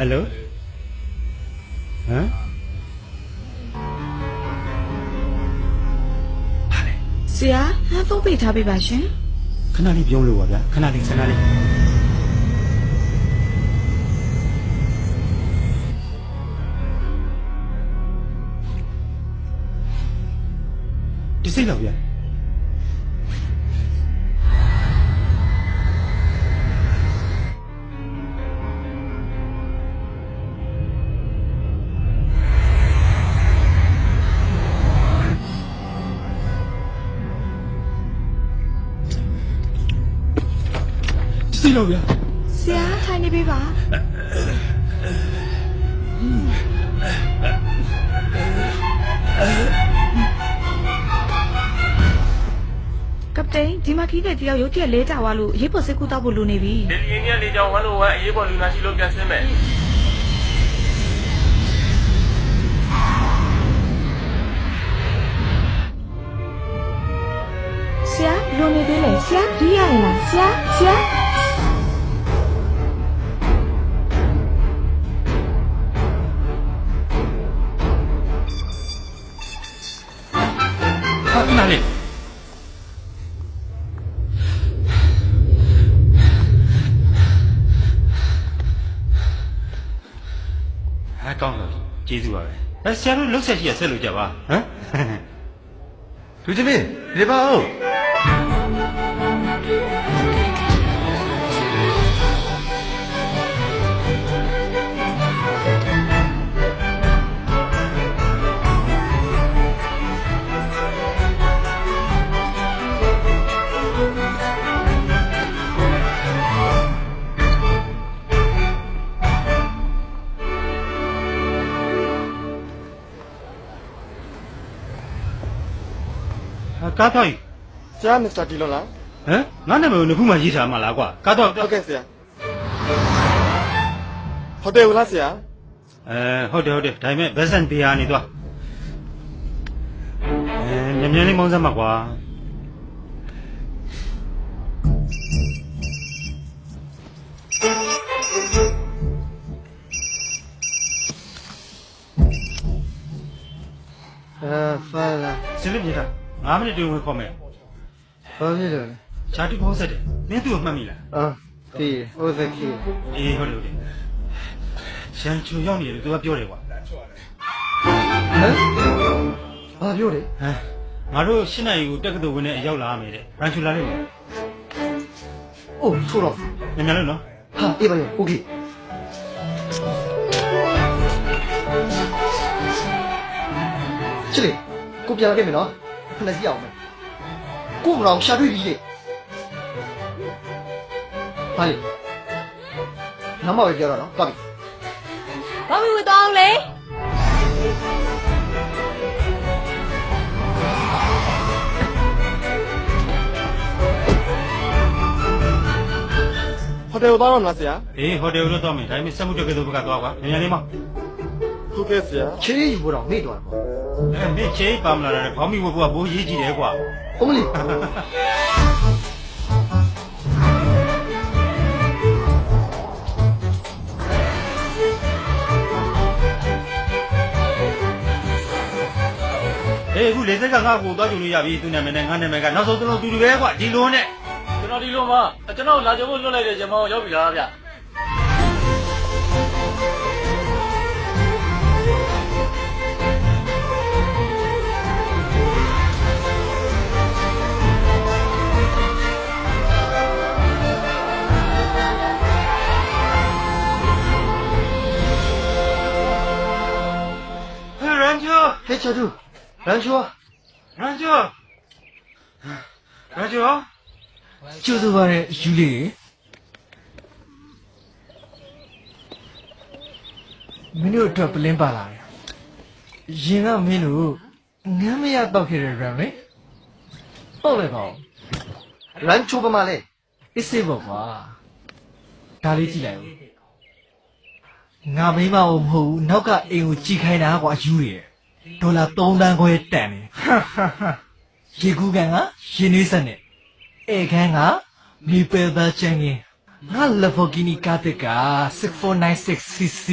Hello? Huh? ဆရာဟန်ဖုန်းပေးထားပေးပါရှင်ခဏလေးပြောလို့ပါဗျာခဏလေးဒီစိတ်လောက်ဗျာစိတ်လောက်ဗျာဆရာထိုင်နေပေးပါကပတိန်ဒီမှာခီးတဲ့တယောက်ရုတ်တရက်လဲကြသွားလို့ရေးပေါ်စစ်ကူတောက်ဖို့လိုနေပြီဒီလီနီကလေကြောင်း101အရေးပေါ်လူနာရှိလို့ပြန်ဆင်းမယ်ဆရာလိုနေသေးလေဆရာဒီရရင်လားဆရာဟာခဏလေးကောင်းတော့ကျေးဇူးပါပဲဆရာတို့လှုပ်ဆက်ရှိရဆက်လို့ကြပါဟမ်သူချင်းမင်းနေပါဦးကားတော့ဆရာမစ္စတာဒီလွန်လားဟမ်ငါနာမည်ကိုနှစ်ခုမှရေးထားမှာလားကွာကားတော့ဟုတ်ကဲ့ဆရာဟိုတယ်လားဆရာဟုတ်တယ်ဒါပေမဲ့ဘက်ဆန်ဘေးကနေသွားမြန်လေးမောင်းစမ်းပါကွာဖာလာစလိပြတာ9မိနစ်တွင်ဝင်ခေါ်မယ်ဘာဖြစ်လဲဂျာတူပေါင်းဆက်တယ်မင်းသူ့ကိုမှတ်မိလားတီးဟုတ်တယ်ခေအေးဟုတ်တယ်ရှန်ချူရောက်နေတယ်သူကပြောတယ်ကွာဘာပြောတယ်ငါတို့8နိုင်ကိုတက်ကတူဝင်နေရောက်လာမယ်တဲ့ရန်ချူလာလိမ့်မယ်အိုးဆိုတော့မြန်လို့နော်ဟာအေးပါရောโอเคချစ်လေကိုပြန်လာခဲ့မယ်နော်ခဏစီအောင်မယ်ကိုမတော်ရှာတွေ့ပြီလေဟာလေနောက်မှပဲပြောတော့နော်တွားပြီဘာမဝေတော့လေဟိုတယ်ကိုသွားတော့မလားဆရာအေးဟိုတယ်ကိုတော့မယ်ဒါပေမဲ့စက်မှုတက်ကတူဘက်ကသွားကွာမြန်လေးမောင်းဟုတ်ကဲ့ဆရာချေးယူဖို့တော့မေ့သွားတယ်ပေါ့မင်းချေးပါမလားတဲ့ခေါင်းမိဖို့ကဘိုးရေးကြည့်တယ်ကွာအမလီအခုလေစက်ကငါ့ကိုသွားကြည့်လို့ရပြီသူနာမည်နဲ့ငါနာမည်ကနောက်ဆုံးသုံးလုံးတူတူပဲကွာဒီလိုနဲ့ကျွန်တော်ဒီလိုမှကျွန်တော်လာကြဖို့လွတ်လိုက်တဲ့ဂျမောရောက်ပြီလားဗျရန်ချူဟဲ့ချာတူရန်ချူကျိုးစိုးပါတဲ့ယူလေးမင်းတို့အတွက်ပလင်းပါလာတယ်ရင်ကမင်းတို့ငမ်းမရတော့ခဲ့တဲ့ရန်လေပေါ့လေပေါ့ရန်ချူပါမလဲအစ်စေပေါ့ကွာဒါလေးကြည့်လိုက်ဦးငါမိမအောင်မဟုတ်ဘူးနောက်ကအိမ်ကိုကြည်ခိုင်းတာကွာယူရဒေါ်လာ3 သန်းခွဲတန်တယ်ရေကူးကန်ကရင်းနှီးစက်နဲ့ဧကန်ကမြေပယ်သားချန်ကင်း ငါ Lamborghini ကားတက်က 6496cc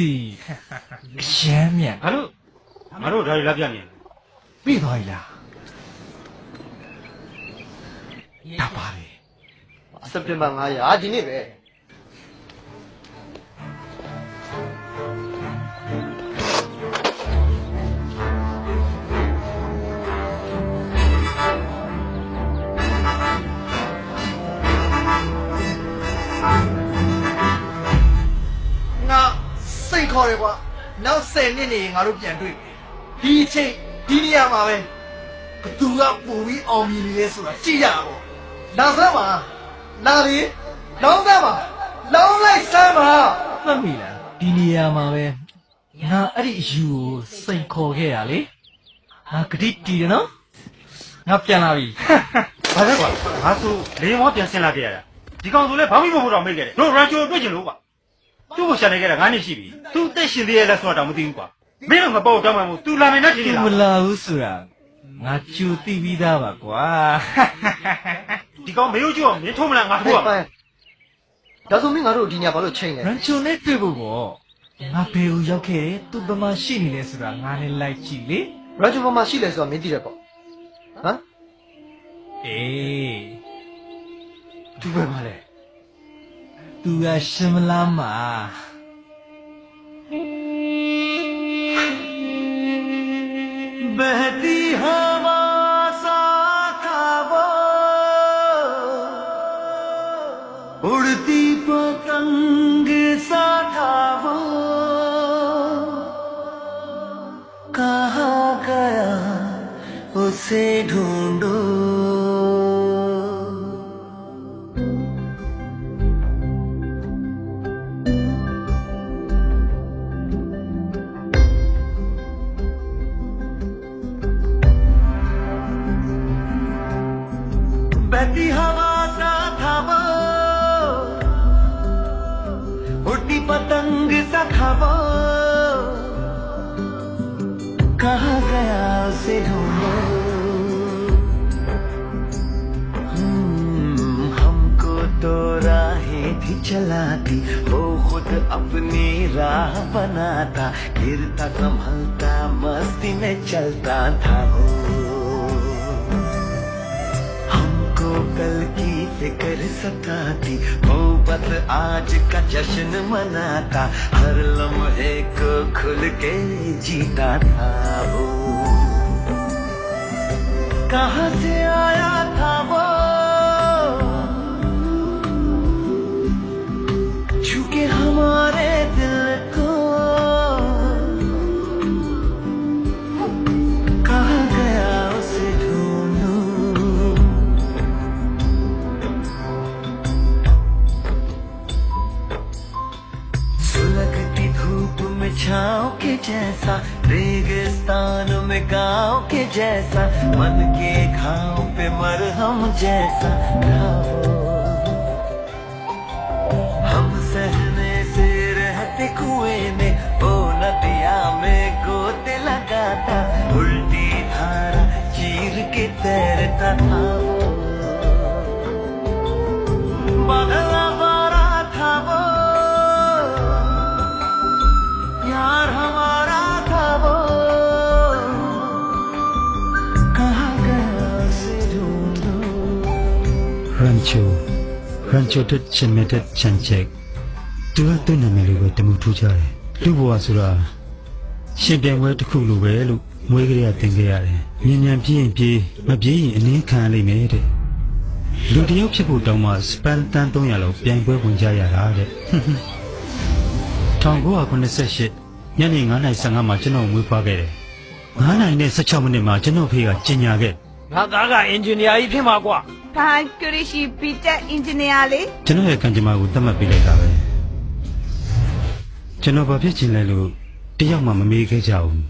ရှမ်းမြန် ဘာလို့ငါတို့ဒါတွေလာပြနေလဲ ပြီးသွားပြီလားဒါပါလေ စက်တင်ဘာ900ဒီနေ့ပဲ ငါစိတ်ခေါ်တယ်ကွာနောက်10နှစ်နေငါတို့ပြန်တွေ့ဒီအချိန်ဒီနေရာမှာပဲဘသူကပူပြီးအောင်မြင်နေလဲဆိုတာကြည့်ရပါဘောနောက်ဆက်ပါလာလေလုံးသက်ပါလုံးလိုက်စမ်းပါမှတ်မိလားဒီနေရာမှာပဲငါအဲ့ဒီအယူကိုစိတ်ခေါ်ခဲ့ရလေငါဂတိတီးတယ်နော်ငါပြန်လာပြီ ဘာလဲကွာငါဆိုလေမောပြန်ဆင်းလာခဲ့ရတာဒီကောင်ဆိုလဲဘာမှမဟုတ်တော့မိတ်ခဲ့တယ်တို့ရန်ချိုတွေ့ချင်လို့ကွာသူ့ကိုရှာနေခဲ့တာ9နှစ်ရှိပြီသူအသက်ရှင်သေးရဲ့လဲဆိုတာတော့မသိဘူးကွာမင်းတို့မပေါ့တောင်းမှမို့ तू လာမယ်နဲ့ထင်နေလား မလာဘူးဆိုတာငါကြိုသိပြီးသားပါကွာ ဒီကောင်မေယိုကျိုးအောင်မင်းထုံးမလားငါထိုးရ ဒါဆိုမင်းငါတို့ဒီညဘာလို့ချိန်လဲ ရန်ချုံနဲ့တွေ့ဖို့ပေါ့ငါဘယ်ကိုရောက်ခဲ့တယ်သူဘယ်မှာရှိနေလဲဆိုတာငါနဲ့လိုက်ကြည့်လေ ရန်ချူဘာမှရှိလဲဆိုတာမင်းသိတယ်ပေါ့ဟမ် အေးသူပဲမလဲသူကရှင်မလားမှာबहती हवा सा था वो उड़ती पतंग सा था वो कहाँ गया उसे ढूंढो बहती हवा सा था वो उड़ती पतंग सा था वो कहाँ गया उसे ढूंढो हमको तो राहें भी चलाती वो खुद अपनी राह बनाता गिरता संभलता मस्ती में चलता था वो कल की फिक्र सताती वो बस आज का जश्न मनाता हर लम्हे को खुल के जीता था वो कहाँ से आया था वो छूके हमारे दिल को कहाँ गया उसे ढूंढूं सुलगती धूप में छाँव के जैसा रेगिस्तान में गाँव के जैसा मन के घाव पे मरहम जैसा था वो हम सहने से रहते कुएं में वो नदिया में गोते लगाता उल्टी धारा चीर के तैरता था वो बगला बारा था वो यार हमारा था वो कहाँ गया उसे ढूंढो ရန်ချိုတက်ချင်မဲ့တဲ့ချန်ချက်သူကတဲ့နာမည်လေးပဲတမှုထူးကြတယ်လူဘဝဆိုတာရှင်ပြိုင်ပွဲတစ်ခုလိုပဲလို့မွေးကလေးကသင်ခဲ့ရတယ်ညဉ့်ညံပြင်းပြေးမပြေးရင်အနည်းခံရလိမ့်မယ်တဲ့လူတယောက်ဖြစ်ဖို့တောင်းမှစပန်တန်300လောက်ပြိုင်ပွဲဝင်ကြရတာတဲ့1998ညနေ9:15မှာကျွန်တော်မွေးဖွားခဲ့တယ်9:16မိနစ်မှာကျွန်တော်ဖေကကျင်ညာခဲ့ ငါသားကအင်ဂျင်နီယာကြီးဖြစ်မှာကွာ ဘာကရီရှိပီတက်အင်ဂျင်နီယာလေး ကျွန်တော်ရဲ့ကံကြမ္မာကိုသတ်မှတ်ပေးလိုက်တာပဲကျွန်တော်ဘာဖြစ်ချင်လဲလို့တယောက်မှမမေးခဲ့ကြဘူး